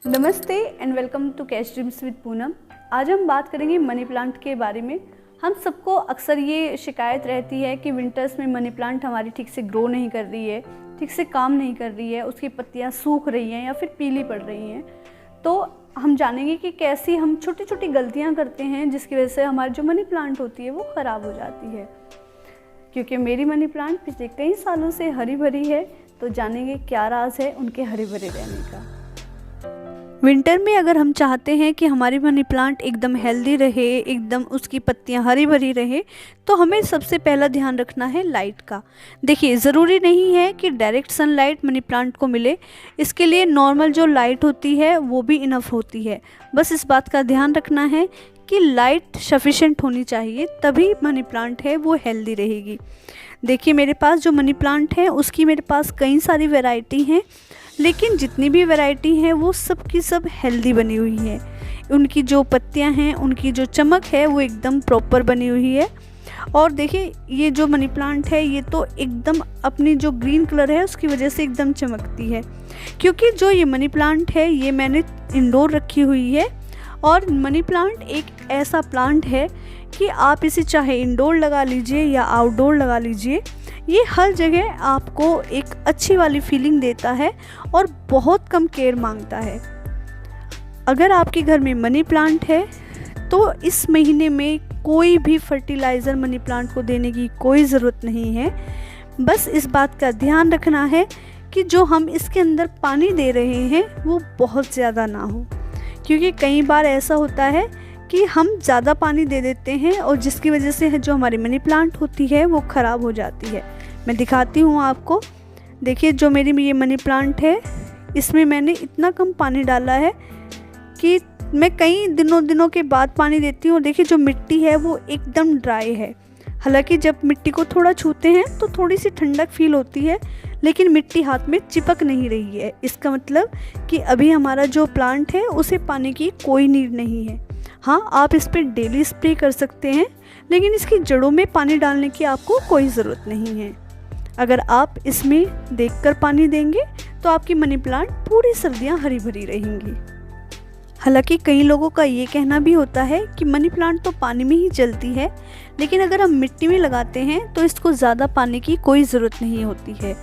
नमस्ते and welcome to Cash Dreams with Poonam. आज हम बात करेंगे मनी प्लांट के बारे में। हम सबको अक्सर ये शिकायत रहती है कि विंटर्स में मनी प्लांट हमारी ठीक से ग्रो नहीं कर रही है, ठीक से काम नहीं कर रही है, उसकी पत्तियां सूख रही हैं या फिर पीली पड़ रही हैं। तो हम जानेंगे कि कैसी हम छोटी छोटी गलतियां करते हैं जिसकी वजह से हमारी जो मनी प्लांट होती है वो ख़राब हो जाती है। क्योंकि मेरी मनी प्लांट पिछले कई सालों से हरी भरी है, तो जानेंगे क्या राज है उनके हरे भरे रहने का। विंटर में अगर हम चाहते हैं कि हमारी मनी प्लांट एकदम हेल्दी रहे, एकदम उसकी पत्तियां हरी भरी रहे, तो हमें सबसे पहला ध्यान रखना है लाइट का। देखिए, ज़रूरी नहीं है कि डायरेक्ट सनलाइट मनी प्लांट को मिले, इसके लिए नॉर्मल जो लाइट होती है वो भी इनफ होती है। बस इस बात का ध्यान रखना है कि लाइट सफिशेंट होनी चाहिए, तभी मनी प्लांट है वो हेल्दी रहेगी। देखिए, मेरे पास जो मनी प्लांट है उसकी मेरे पास कई सारी वैरायटी हैं, लेकिन जितनी भी वैरायटी हैं वो सब की सब हेल्दी बनी हुई है। उनकी जो पत्तियां हैं, उनकी जो चमक है वो एकदम प्रॉपर बनी हुई है। और देखिए, ये जो मनी प्लांट है ये तो एकदम अपनी जो ग्रीन कलर है उसकी वजह से एकदम चमकती है, क्योंकि जो ये मनी प्लांट है ये मैंने इंडोर रखी हुई है। और मनी प्लांट एक ऐसा प्लांट है कि आप इसे चाहे इंडोर लगा लीजिए या आउटडोर लगा लीजिए, ये हर जगह आपको एक अच्छी वाली फीलिंग देता है और बहुत कम केयर मांगता है। अगर आपके घर में मनी प्लांट है तो इस महीने में कोई भी फर्टिलाइज़र मनी प्लांट को देने की कोई ज़रूरत नहीं है। बस इस बात का ध्यान रखना है कि जो हम इसके अंदर पानी दे रहे हैं वो बहुत ज़्यादा ना हो, क्योंकि कई बार ऐसा होता है कि हम ज़्यादा पानी दे देते हैं और जिसकी वजह से जो हमारी मनी प्लांट होती है वो ख़राब हो जाती है। मैं दिखाती हूँ आपको। देखिए, जो मेरी ये मनी प्लांट है इसमें मैंने इतना कम पानी डाला है कि मैं कई दिनों के बाद पानी देती हूँ। देखिए, जो मिट्टी है वो एकदम ड्राई है। हालांकि जब मिट्टी को थोड़ा छूते हैं तो थोड़ी सी ठंडक फील होती है, लेकिन मिट्टी हाथ में चिपक नहीं रही है। इसका मतलब कि अभी हमारा जो प्लांट है उसे पानी की कोई नीड नहीं है। हाँ, आप इस पर डेली स्प्रे कर सकते हैं, लेकिन इसकी जड़ों में पानी डालने की आपको कोई ज़रूरत नहीं है। अगर आप इसमें देखकर पानी देंगे तो आपकी मनी प्लांट पूरी सर्दियाँ हरी भरी रहेंगी। हालांकि कई लोगों का ये कहना भी होता है कि मनी प्लांट तो पानी में ही जलती है, लेकिन अगर हम मिट्टी में लगाते हैं तो इसको ज़्यादा पानी की कोई ज़रूरत नहीं होती है।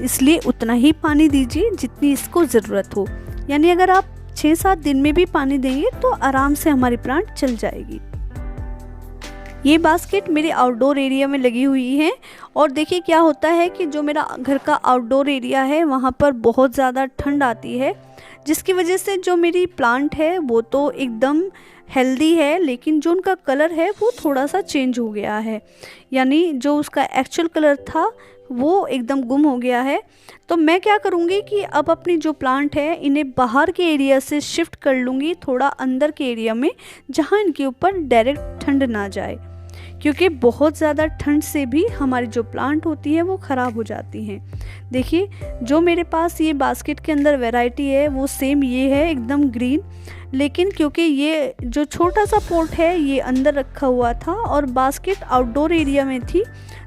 इसलिए उतना ही पानी दीजिए जितनी इसको ज़रूरत हो। यानी अगर आप 6-7 दिन में भी पानी देंगे तो आराम से हमारी प्लांट चल जाएगी। ये बास्केट मेरे आउटडोर एरिया में लगी हुई है। और देखिए, क्या होता है कि जो मेरा घर का आउटडोर एरिया है वहाँ पर बहुत ज़्यादा ठंड आती है, जिसकी वजह से जो मेरी प्लांट है वो तो एकदम हेल्दी है, लेकिन जो उनका कलर है वो थोड़ा सा चेंज हो गया है। यानी जो उसका एक्चुअल कलर था वो एकदम गुम हो गया है। तो मैं क्या करूँगी कि अब अपनी जो प्लांट है इन्हें बाहर के एरिया से शिफ्ट कर लूँगी, थोड़ा अंदर के एरिया में, जहाँ इनके ऊपर डायरेक्ट ठंड ना जाए, क्योंकि बहुत ज़्यादा ठंड से भी हमारी जो प्लांट होती है वो ख़राब हो जाती हैं। देखिए, जो मेरे पास ये बास्केट के अंदर वैरायटी है वो सेम ये है, एकदम ग्रीन। लेकिन क्योंकि ये जो छोटा सा पॉट है ये अंदर रखा हुआ था और बास्केट आउटडोर एरिया में थी,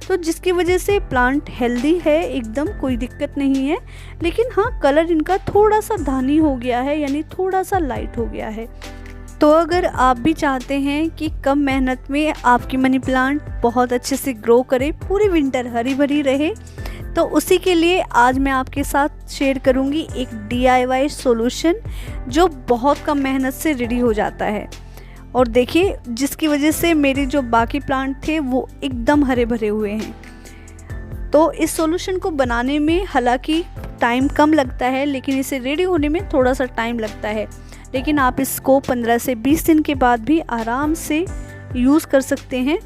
तो जिसकी वजह से प्लांट हेल्दी है, एकदम कोई दिक्कत नहीं है। लेकिन हाँ, कलर इनका थोड़ा सा धानी हो गया है, यानी थोड़ा सा लाइट हो गया है। तो अगर आप भी चाहते हैं कि कम मेहनत में आपकी मनी प्लांट बहुत अच्छे से ग्रो करे, पूरी विंटर हरी भरी रहे, तो उसी के लिए आज मैं आपके साथ शेयर करूंगी एक DIY सॉल्यूशन जो बहुत कम मेहनत से रेडी हो जाता है। और देखिए, जिसकी वजह से मेरे जो बाकी प्लांट थे वो एकदम हरे भरे हुए हैं। तो इस सॉल्यूशन को बनाने में हालांकि टाइम कम लगता है, लेकिन इसे रेडी होने में थोड़ा सा टाइम लगता है। लेकिन आप इसको 15 से 20 दिन के बाद भी आराम से यूज़ कर सकते हैं।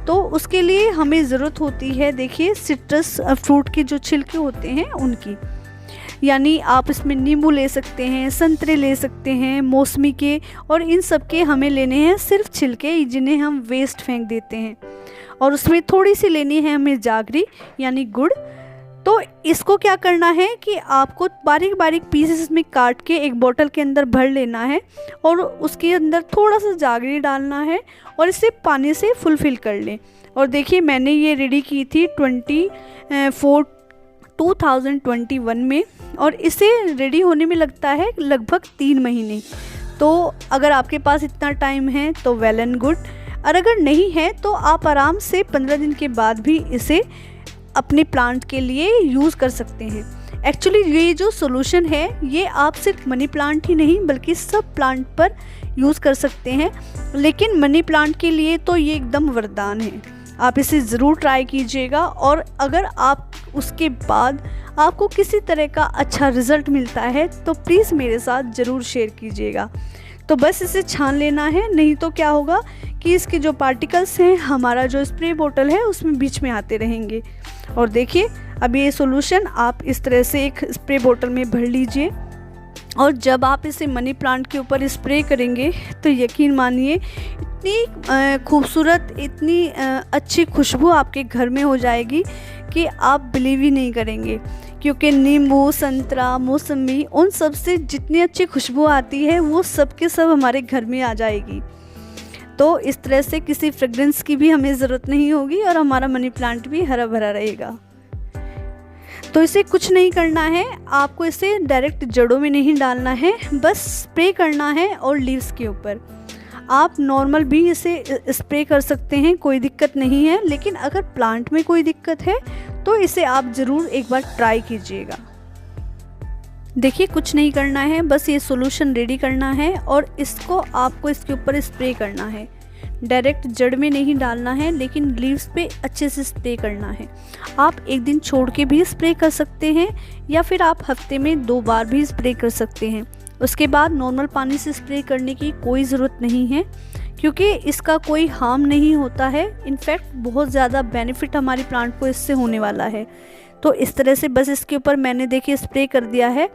तो उसके लिए हमें ज़रूरत होती है, देखिए, सिट्रस फ्रूट के जो छिलके होते हैं उनकी। यानी आप इसमें नींबू ले सकते हैं, संतरे ले सकते हैं, मौसमी के, और इन सब के हमें लेने हैं सिर्फ छिलके, जिन्हें हम वेस्ट फेंक देते हैं। और उसमें थोड़ी सी लेनी है हमें जागरी, यानी गुड़। तो इसको क्या करना है कि आपको बारीक बारीक पीसेस में काट के एक बोतल के अंदर भर लेना है और उसके अंदर थोड़ा सा जागरी डालना है और इसे पानी से फुलफिल कर लें। और देखिए, मैंने ये रेडी की थी 24 2021 में, और इसे रेडी होने में लगता है लगभग 3 महीने। तो अगर आपके पास इतना टाइम है तो वेल एंड गुड, और अगर नहीं है तो आप आराम से 15 दिन के बाद भी इसे अपने प्लांट के लिए यूज़ कर सकते हैं। एक्चुअली ये जो सोल्यूशन है ये आप सिर्फ मनी प्लांट ही नहीं बल्कि सब प्लांट पर यूज़ कर सकते हैं, लेकिन मनी प्लांट के लिए तो ये एकदम वरदान है। आप इसे ज़रूर ट्राई कीजिएगा, और अगर आप उसके बाद आपको किसी तरह का अच्छा रिज़ल्ट मिलता है तो प्लीज़ मेरे साथ ज़रूर शेयर कीजिएगा। तो बस इसे छान लेना है, नहीं तो क्या होगा कि इसके जो पार्टिकल्स हैं हमारा जो स्प्रे बोतल है उसमें बीच में आते रहेंगे। और देखिए अब ये सॉल्यूशन आप इस तरह से एक स्प्रे बोतल में भर लीजिए, और जब आप इसे मनी प्लांट के ऊपर स्प्रे करेंगे तो यकीन मानिए इतनी खूबसूरत, इतनी अच्छी खुशबू आपके घर में हो जाएगी कि आप बिलीव ही नहीं करेंगे। क्योंकि नींबू, संतरा, मौसमी, उन सब से जितनी अच्छी खुशबू आती है वो सब के सब हमारे घर में आ जाएगी। तो इस तरह से किसी फ्रेगरेंस की भी हमें ज़रूरत नहीं होगी और हमारा मनी प्लांट भी हरा भरा रहेगा। तो इसे कुछ नहीं करना है, आपको इसे डायरेक्ट जड़ों में नहीं डालना है, बस स्प्रे करना है और लीव्स के ऊपर। आप नॉर्मल भी इसे स्प्रे कर सकते हैं, कोई दिक्कत नहीं है, लेकिन अगर प्लांट में कोई दिक्कत है तो इसे आप ज़रूर एक बार ट्राई कीजिएगा। देखिए कुछ नहीं करना है, बस ये सॉल्यूशन रेडी करना है और इसको आपको इसके ऊपर स्प्रे करना है। डायरेक्ट जड़ में नहीं डालना है, लेकिन लीव्स पे अच्छे से स्प्रे करना है। आप एक दिन छोड़ के भी स्प्रे कर सकते हैं, या फिर आप हफ्ते में 2 बार भी स्प्रे कर सकते हैं। उसके बाद नॉर्मल पानी से स्प्रे करने की कोई ज़रूरत नहीं है, क्योंकि इसका कोई हार्म नहीं होता है। इनफैक्ट बहुत ज़्यादा बेनिफिट हमारी प्लांट को इससे होने वाला है। तो इस तरह से बस इसके ऊपर मैंने देखिए स्प्रे कर दिया है,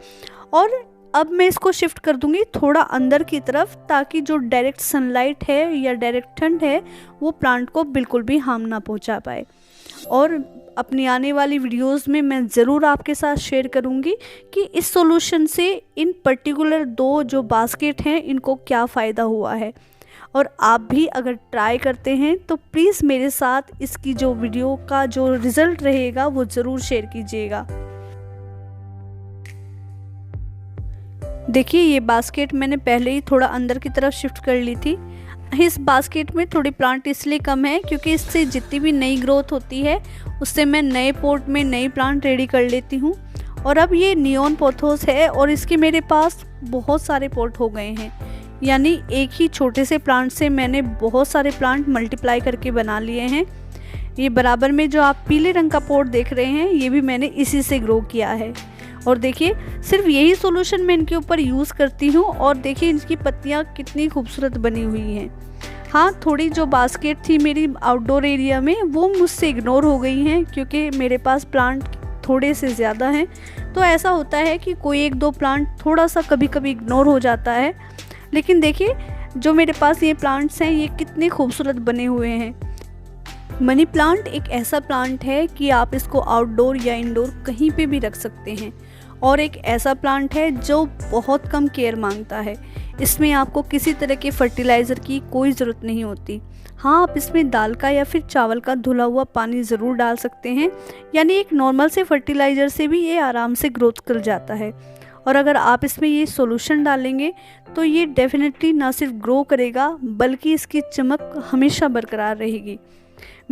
और अब मैं इसको शिफ्ट कर दूंगी थोड़ा अंदर की तरफ, ताकि जो डायरेक्ट सनलाइट है या डायरेक्ट ठंड है वो प्लांट को बिल्कुल भी हार्म ना पहुंचा पाए। और अपनी आने वाली वीडियोस में मैं ज़रूर आपके साथ शेयर करूंगी कि इस सॉल्यूशन से इन पर्टिकुलर 2 जो बास्केट हैं इनको क्या फ़ायदा हुआ है। और आप भी अगर ट्राई करते हैं तो प्लीज़ मेरे साथ इसकी जो वीडियो का जो रिज़ल्ट रहेगा वो ज़रूर शेयर कीजिएगा। देखिए ये बास्केट मैंने पहले ही थोड़ा अंदर की तरफ शिफ्ट कर ली थी। इस बास्केट में थोड़ी प्लांट इसलिए कम है क्योंकि इससे जितनी भी नई ग्रोथ होती है उससे मैं नए पॉट में नई प्लांट रेडी कर लेती हूँ। और अब ये नियॉन पोथोस है और इसके मेरे पास बहुत सारे पॉट हो गए हैं, यानी एक ही छोटे से प्लांट से मैंने बहुत सारे प्लांट मल्टीप्लाई करके बना लिए हैं। ये बराबर में जो आप पीले रंग का पॉट देख रहे हैं ये भी मैंने इसी से ग्रो किया है। और देखिए सिर्फ यही सॉल्यूशन मैं इनके ऊपर यूज़ करती हूँ, और देखिए इनकी पत्तियाँ कितनी खूबसूरत बनी हुई हैं। हाँ, थोड़ी जो बास्केट थी मेरी आउटडोर एरिया में वो मुझसे इग्नोर हो गई हैं, क्योंकि मेरे पास प्लांट थोड़े से ज़्यादा हैं। तो ऐसा होता है कि कोई 1-2 प्लांट थोड़ा सा कभी कभी इग्नोर हो जाता है। लेकिन देखिए जो मेरे पास ये प्लांट्स हैं ये कितने खूबसूरत बने हुए हैं। मनी प्लांट एक ऐसा प्लांट है कि आप इसको आउटडोर या इंडोर कहीं पे भी रख सकते हैं, और एक ऐसा प्लांट है जो बहुत कम केयर मांगता है। इसमें आपको किसी तरह के फर्टिलाइज़र की कोई ज़रूरत नहीं होती। हाँ, आप इसमें दाल का या फिर चावल का धुला हुआ पानी ज़रूर डाल सकते हैं, यानी एक नॉर्मल से फर्टिलाइज़र से भी ये आराम से ग्रोथ कर जाता है। और अगर आप इसमें ये सॉल्यूशन डालेंगे तो ये डेफिनेटली ना सिर्फ ग्रो करेगा बल्कि इसकी चमक हमेशा बरकरार रहेगी।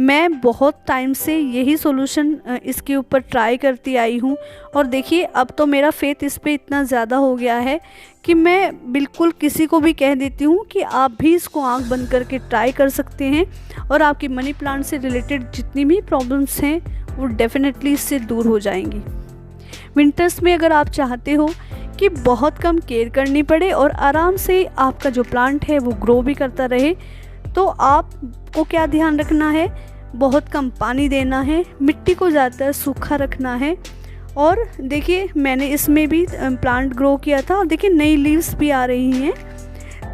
मैं बहुत टाइम से यही सॉल्यूशन इसके ऊपर ट्राई करती आई हूँ, और देखिए अब तो मेरा फेथ इस पे इतना ज़्यादा हो गया है कि मैं बिल्कुल किसी को भी कह देती हूँ कि आप भी इसको आंख बंद करके ट्राई कर सकते हैं, और आपकी मनी प्लांट से रिलेटेड जितनी भी प्रॉब्लम्स हैं वो डेफिनेटली इससे दूर हो जाएंगी। विंटर्स में अगर आप चाहते हो कि बहुत कम केयर करनी पड़े और आराम से आपका जो प्लांट है वो ग्रो भी करता रहे, तो आपको क्या ध्यान रखना है, बहुत कम पानी देना है, मिट्टी को ज़्यादातर सूखा रखना है। और देखिए मैंने इसमें भी प्लांट ग्रो किया था, और देखिए नई लीव्स भी आ रही हैं।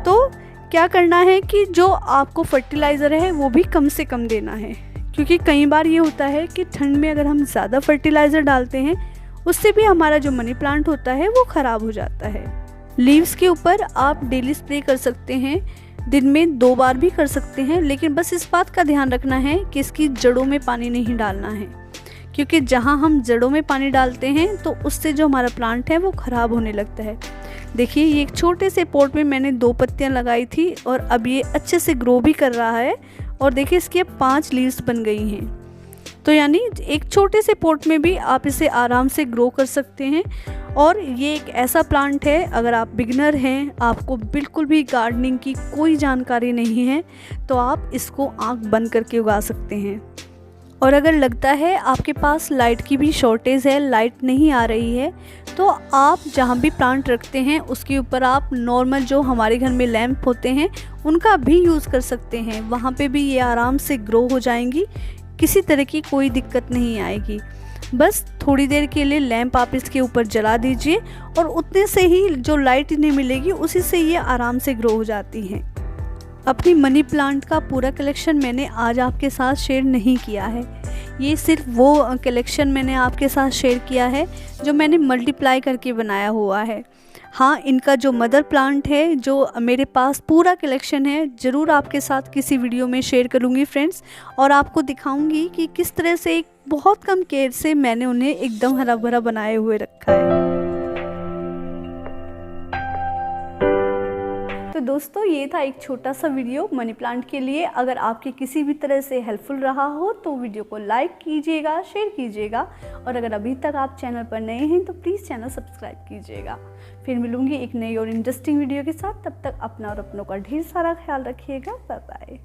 तो क्या करना है कि जो आपको फर्टिलाइज़र है वो भी कम से कम देना है, क्योंकि कई बार ये होता है कि ठंड में अगर हम ज़्यादा फर्टिलाइज़र डालते हैं उससे भी हमारा जो मनी प्लांट होता है वो ख़राब हो जाता है। लीव्स के ऊपर आप डेली स्प्रे कर सकते हैं, दिन में 2 बार भी कर सकते हैं, लेकिन बस इस बात का ध्यान रखना है कि इसकी जड़ों में पानी नहीं डालना है, क्योंकि जहाँ हम जड़ों में पानी डालते हैं तो उससे जो हमारा प्लांट है वो ख़राब होने लगता है। देखिए ये एक छोटे से पॉट में मैंने 2 पत्तियाँ लगाई थी और अब ये अच्छे से ग्रो भी कर रहा है और देखिए इसकी अब 5 लीव्स बन गई हैं। तो यानी एक छोटे से पॉट में भी आप इसे आराम से ग्रो कर सकते हैं। और ये एक ऐसा प्लांट है, अगर आप बिगिनर हैं, आपको बिल्कुल भी गार्डनिंग की कोई जानकारी नहीं है, तो आप इसको आंख बंद करके उगा सकते हैं। और अगर लगता है आपके पास लाइट की भी शॉर्टेज है, लाइट नहीं आ रही है, तो आप जहाँ भी प्लांट रखते हैं उसके ऊपर आप नॉर्मल जो हमारे घर में लैंप होते हैं उनका भी यूज़ कर सकते हैं। वहाँ पे भी ये आराम से ग्रो हो जाएंगी, किसी तरह की कोई दिक्कत नहीं आएगी। बस थोड़ी देर के लिए लैंप आप इसके ऊपर जला दीजिए और उतने से ही जो लाइट इन्हें मिलेगी उसी से ये आराम से ग्रो हो जाती हैं। अपनी मनी प्लांट का पूरा कलेक्शन मैंने आज आपके साथ शेयर नहीं किया है। ये सिर्फ वो कलेक्शन मैंने आपके साथ शेयर किया है जो मैंने मल्टीप्लाई करके बनाया हुआ है। हाँ, इनका जो मदर प्लांट है, जो मेरे पास पूरा कलेक्शन है, ज़रूर आपके साथ किसी वीडियो में शेयर करूँगी फ्रेंड्स, और आपको दिखाऊंगी कि किस तरह से एक बहुत कम केयर से मैंने उन्हें एकदम हरा भरा बनाए हुए रखा है। तो दोस्तों ये था एक छोटा सा वीडियो मनी प्लांट के लिए। अगर आपके किसी भी तरह से हेल्पफुल रहा हो तो वीडियो को लाइक कीजिएगा, शेयर कीजिएगा, और अगर अभी तक आप चैनल पर नए हैं तो प्लीज़ चैनल सब्सक्राइब कीजिएगा। फिर मिलूंगी एक नई और इंटरेस्टिंग वीडियो के साथ। तब तक अपना और अपनों का ढेर सारा ख्याल रखिएगा। Bye bye.